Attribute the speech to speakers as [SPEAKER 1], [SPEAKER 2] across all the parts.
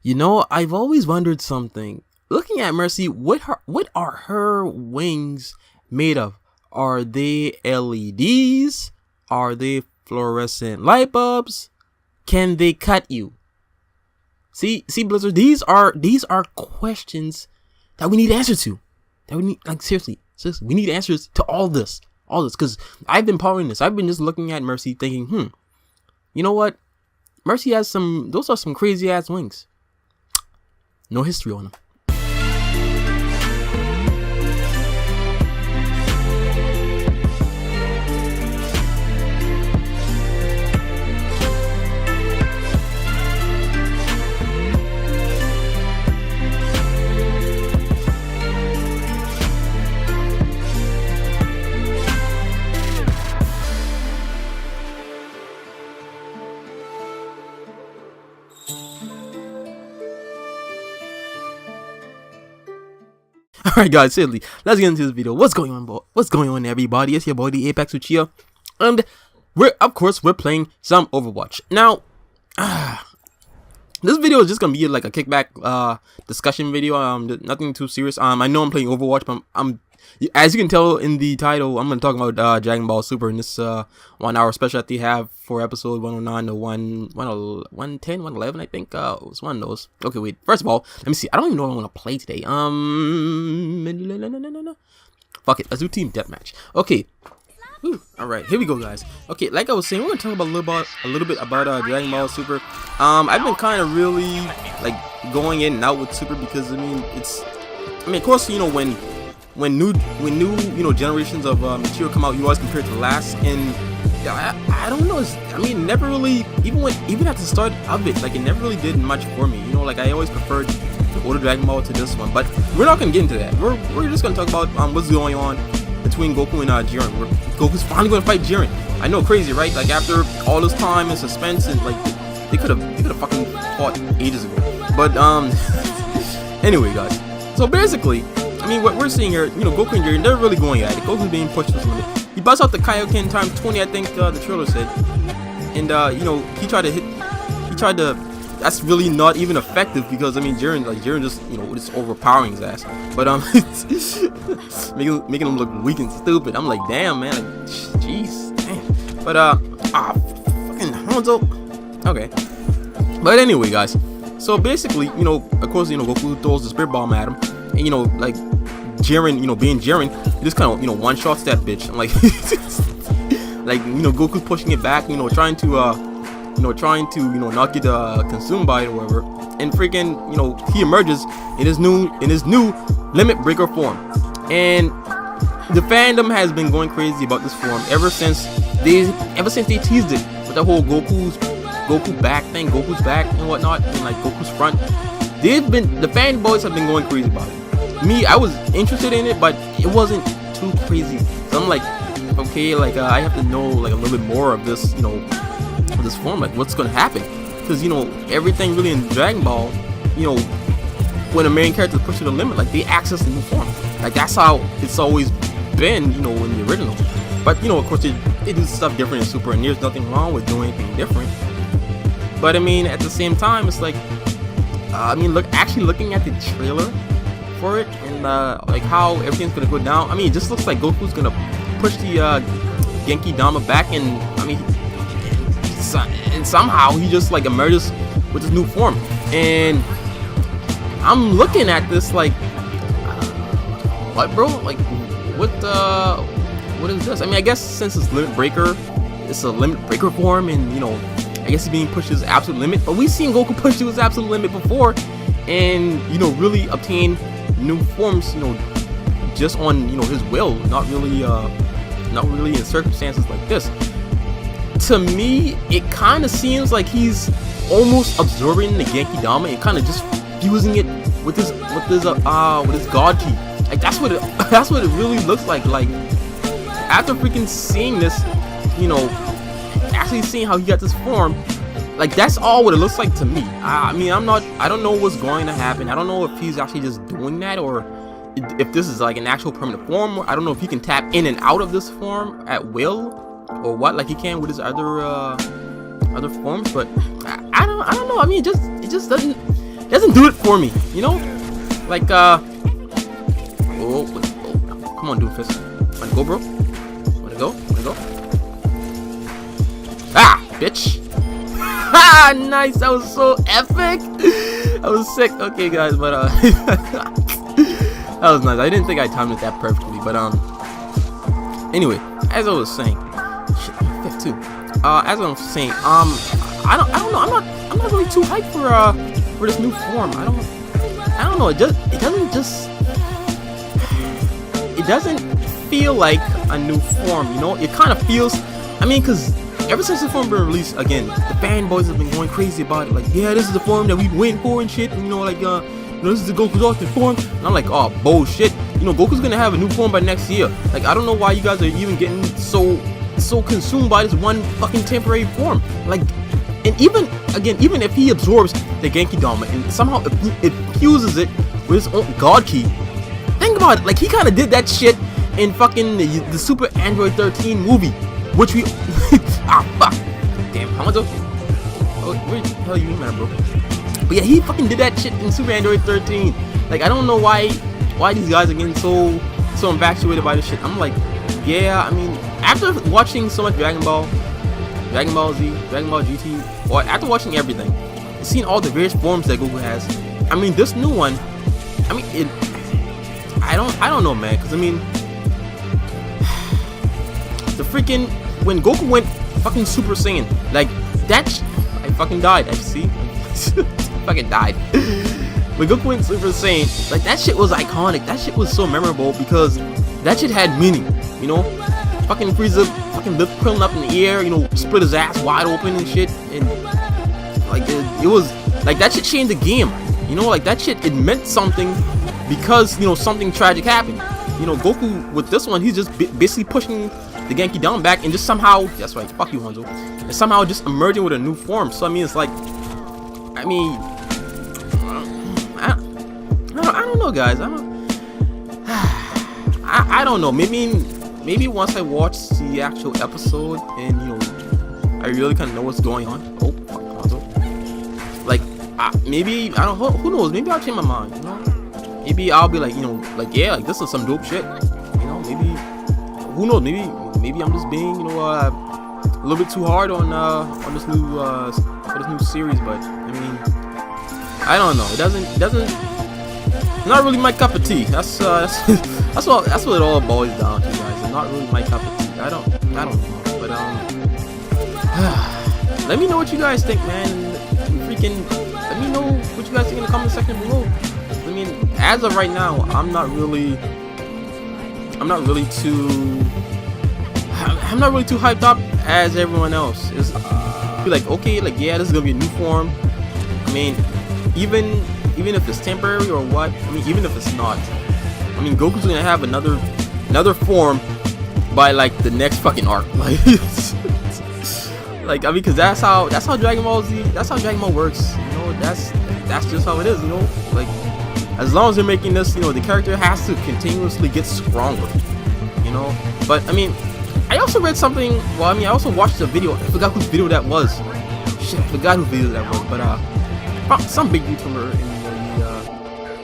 [SPEAKER 1] You know, I've always wondered something. Looking at Mercy, what are her wings made of? Are they LEDs? Are they fluorescent light bulbs? Can they cut you? See, Blizzard, these are questions that we need answers to. That we need, like, seriously, we need answers to all this, because I've been powering this. I've been just looking at Mercy, thinking, you know what? Mercy has those are some crazy ass wings. No history on them. Alright guys, seriously, let's get into this video. What's going on, What's going on, everybody? It's your boy, the Apex Uchiha, and we're playing some Overwatch. Now, this video is just gonna be like a kickback discussion video. Nothing too serious. I know I'm playing Overwatch, but as you can tell in the title, I'm gonna talk about Dragon Ball Super in this 1 hour special that they have for episode 109 to 110, 111, I think. It was one of those. Okay, wait. First of all, let me see. I don't even know what I want to play today. Fuck it. Let's do team deathmatch. Okay. All right, here we go, guys. Okay, like I was saying, we're gonna talk about a little bit about Dragon Ball Super. I've been kind of really like going in and out with Super because of course, you know, when new generations of material come out, you always compare it to the last, and I don't know. Never really, even at the start of it, like, it never really did much for me. You know, like, I always preferred the older Dragon Ball to this one, but we're not gonna get into that. We're just gonna talk about what's going on between Goku and Jiren. Goku's finally gonna fight Jiren. I know, crazy, right? Like, after all this time and suspense, and like they could have fucking fought ages ago. But anyway, guys. So basically, what we're seeing here, you know, Goku and Jiren, they're really going at it. Goku's being pushed to his limit. He busts out the Kaioken times 20, I think the trailer said. And, you know, he tried to, that's really not even effective because, Jiren just, you know, just overpowering his ass. But, making him look weak and stupid. I'm like, damn, man, like, jeez, damn. But, fucking Hanzo. Okay. But anyway, guys. So basically, you know, of course, you know, Goku throws the spirit bomb at him. And, you know, like, Jiren, you know, being Jiren, he just kind of, you know, one-shots that bitch. I'm like, like, you know, Goku's pushing it back, you know, trying to, not get consumed by it or whatever. And freaking, you know, he emerges in his new limit breaker form. And the fandom has been going crazy about this form ever since they teased it with the whole Goku's back thing, Goku's back and whatnot, and like Goku's front. The fanboys have been going crazy about it. Me, I was interested in it, but it wasn't too crazy. So I'm like, okay, like I have to know like a little bit more of this, you know, of this form, like what's gonna happen, because you know everything really in Dragon Ball, you know, when a main character pushes the limit, like they access the new form. Like that's how it's always been, you know, in the original. But you know, of course, they do stuff different in Super, and there's nothing wrong with doing anything different. But at the same time, it's like, looking at the trailer for it and like how everything's gonna go down. It just looks like Goku's gonna push the Genki Dama back, and and somehow he just like emerges with his new form. And I'm looking at this like, what, bro? Like, what is this? I guess since it's limit breaker, it's a limit breaker form, and you know, I guess he's being pushed to his absolute limit. But we've seen Goku push to his absolute limit before, and you know, really obtain new forms, you know, just on, you know, his will, not really in circumstances like this. To me, it kind of seems like he's almost absorbing the Genki Dama and kind of just fusing it with his God Ki. Like that's what it really looks like. Like after freaking seeing this, you know, actually seeing how he got this form, like that's all what it looks like to me. I don't know what's going to happen. I don't know if he's actually just doing that, or if this is like an actual permanent form. I don't know if he can tap in and out of this form at will, or what, like he can with his other forms. But I don't know. It just doesn't. doesn't do it for me, you know? Like oh, come on, Doomfist. Wanna go, bro? Wanna go? Ah, bitch. Ah, nice. That was so epic. That was sick. Okay, guys, but that was nice. I didn't think I timed it that perfectly, but anyway, as I was saying, shit, 52. As I was saying, I don't know. I'm not really too hyped for this new form. I don't know. It doesn't feel like a new form. You know, it kind of feels. I mean, cause ever since the form been released, again, the fanboys have been going crazy about it. Like, yeah, this is the form that we waiting for and shit. And, you know, like, this is the Goku's alternate form. And I'm like, oh, bullshit. You know, Goku's gonna have a new form by next year. Like, I don't know why you guys are even getting so consumed by this one fucking temporary form. Like, and even if he absorbs the Genki Dama and somehow it fuses it with his own God Ki, think about it. Like, he kind of did that shit in fucking the Super Android 13 movie, which we ah, fuck, damn, how much? Oh, where the hell you man, bro? But yeah, he fucking did that shit in Super Android 13. Like, I don't know why these guys are getting so infatuated by this shit. I'm like, yeah, I mean, after watching so much Dragon Ball Z, Dragon Ball GT, or after watching everything, and seeing all the various forms that Goku has, I mean, this new one, I mean, I don't know, man, because I mean, the freaking, when Goku went fucking Super Saiyan, like, I fucking died, I see, fucking died. When Goku went Super Saiyan, like, that shit was iconic. That shit was so memorable because that shit had meaning, you know? Fucking Frieza, fucking lip curling up in the air, you know, split his ass wide open and shit, and like it was like that shit changed the game, you know? Like, that shit, it meant something because, you know, something tragic happened. You know, Goku with this one, he's just basically pushing the Genki down back and just somehow, that's right, fuck you, Hanzo, and somehow just emerging with a new form. So I mean, it's like, I mean, I don't know, guys. I don't know. Maybe once I watch the actual episode and, you know, I really kind of know what's going on. Oh, fuck, Hanzo. Like, maybe, I don't know, who knows? Maybe I'll change my mind, you know? Maybe I'll be like, you know, like, yeah, like, this is some dope shit. You know, maybe, who knows? Maybe I'm just being, you know, a little bit too hard on this new, for this new series, but, I mean, I don't know. It doesn't, not really my cup of tea. That's what it all boils down to, guys. It's not really my cup of tea. I don't know. But let me know what you guys think, man. Freaking, let me know what you guys think in the comment section below. I mean, as of right now, I'm not really too hyped up as everyone else. It's be like, okay, like, yeah, this is gonna be a new form. I mean, even if it's temporary or what, I mean, even if it's not, I mean, Goku's gonna have another form by like the next fucking arc, like, like, I mean, cause that's how Dragon Ball Z, that's how Dragon Ball works, you know. That's just how it is, you know. Like, as long as they're making this, you know, the character has to continuously get stronger, you know. But I mean, I also read something. Well, I mean, I also watched a video. I forgot whose video that was. Shit, I forgot whose video that was, but some big YouTuber in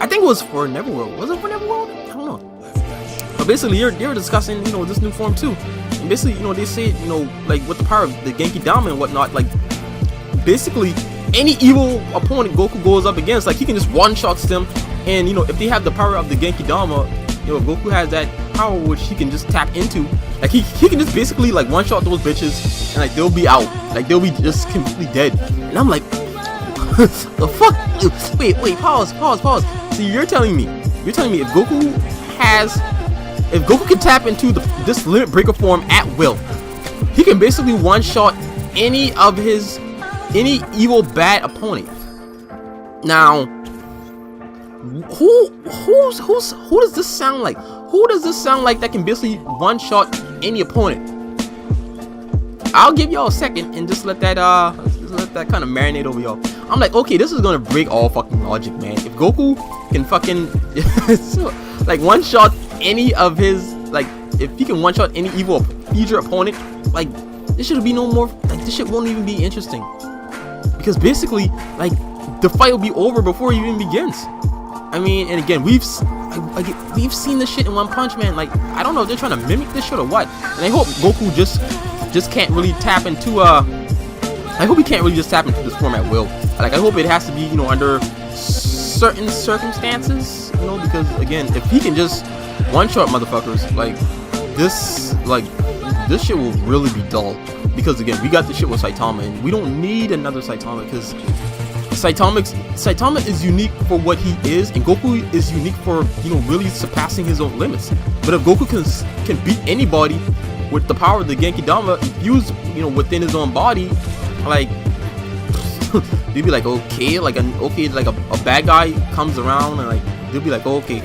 [SPEAKER 1] I think it was for Neverworld. Was it for Neverworld? I don't know. But basically, they were discussing, you know, this new form too. And basically, you know, they say, you know, like, with the power of the Genki Dama and whatnot, like, basically, any evil opponent Goku goes up against, like, he can just one-shots them. And, you know, if they have the power of the Genki Dama, you know, Goku has that power which he can just tap into. Like, he can just basically, like, one-shot those bitches, and, like, they'll be out. Like, they'll be just completely dead. And I'm like, the fuck? Wait, pause. See, you're telling me if Goku can tap into this limit breaker form at will, he can basically one-shot any evil bad opponent. Now, who does this sound like? Who does this sound like that can basically one-shot any opponent? I'll give y'all a second and just let that kind of marinate over y'all. I'm like, okay, this is gonna break all fucking logic, man. If Goku can fucking like one-shot any of his, like, if he can one-shot any evil future opponent, like, this should be no more, like, this shit won't even be interesting. Because basically, like, the fight will be over before it even begins. I mean, and again, we've seen this shit in One Punch Man. Like, I don't know if they're trying to mimic this shit or what. And I hope Goku just can't really tap into I hope he can't really just tap into this form at will. Like, I hope it has to be, you know, under certain circumstances, you know, because again, if he can just one-shot motherfuckers, like this shit will really be dull. Because again, we got this shit with Saitama, and we don't need another Saitama, because Saitama is unique for what he is, and Goku is unique for, you know, really surpassing his own limits. But if Goku can beat anybody with the power of the Genki Dama infused, you know, within his own body, like they'd be like, okay, like a bad guy comes around, and like they'll be like, okay,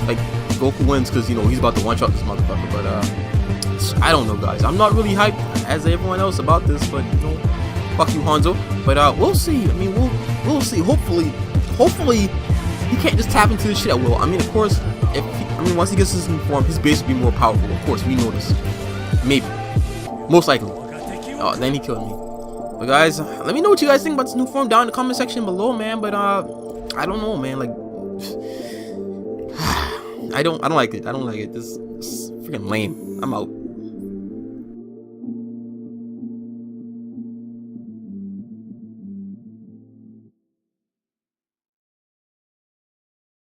[SPEAKER 1] like Goku wins because, you know, he's about to one-shot this motherfucker. But I don't know, guys. I'm not really hyped as everyone else about this, but you know, fuck you, Hanzo. But we'll see. I mean, we'll see. Hopefully he can't just tap into this shit at will. I mean, of course, once he gets his new form, his base will be more powerful. Of course, we know this. Maybe, most likely. Oh, then he killed me. But guys, let me know what you guys think about this new form down in the comment section below, man. But I don't know, man. Like, I don't like it. I don't like it. This is freaking lame. I'm out.